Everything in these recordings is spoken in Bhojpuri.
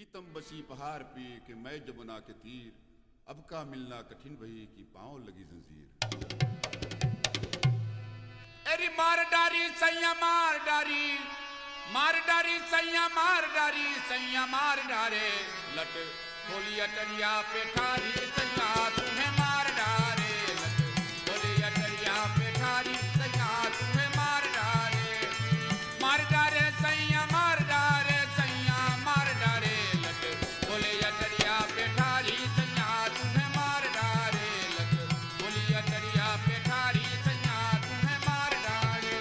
प्रीतम बसी पहाड़ पे कि मैं जमुना के तीर, अब का मिलना कठिन भई कि पांव लगी जंजीर। एरी मार डारी सैया मार डारी, मार डारी सैया मार डारी, सैया मार डारे लट खोली अटरिया पे ठारी, सैया तुम्हें मार डारे लट खोली अटरिया पे ठारी, सैया तुम्हें मार डारे सैया मार डारे, सैया मार डारे लट खोली अटरिया पे ठारी, सैया तुम्हें मार डारे लट खोली अटरिया पे ठारी, सैया तुम्हें मार डारे।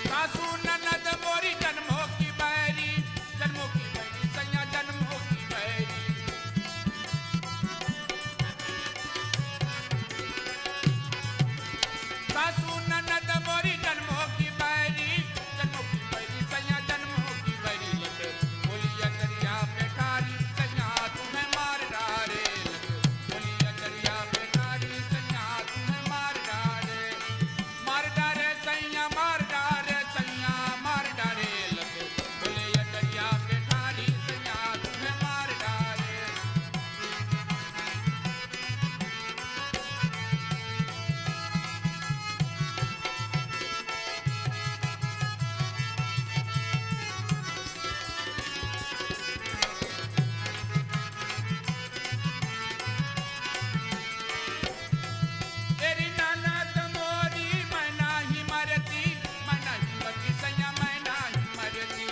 सासू ननद मोरी जन्मों की बैरी, जन्मों की बैरी सैया जन्मों की बैरी। सासू ननद मोरी जन्मों की बैरी, जन्मों की बैरी सैया जन्मों की बैरी। लट बोली अटरिया पे ठारी, सैया तुम्हें मार डारे लट बोली अटरिया पे ठारी, सैया तुम्हें मार डारे सैया मार डारे, सैया मार डारे लट बोले अटरिया पे ठारी, सैया तुम्हें मार डारे। तेरी ननद मोरी मैं नाही मरती, मैं नाही मरती सैया मैं नाही मरती।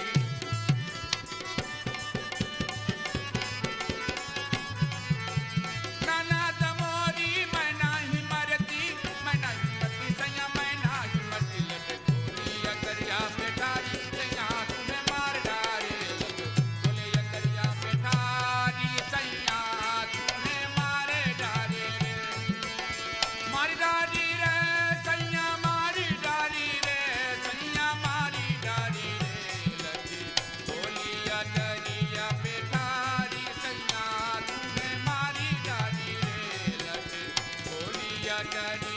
ननद मोरी मैं नाही मरती, मैं नाही मरती सैया मैं नाही मरती। लट खोली अटरिया पे ठारी, सैया तुम्हें मार डारे लट खोली अटरिया पे ठारी, सैया तुम्हें मारे डारे रे। मारी डारी रे सैया मारी डारी रे, सैया मारी डारी रे लठी बोली अटरिया पे ठारी, सैया तुम्हें मारी डारी रे लठी बोली अटरिया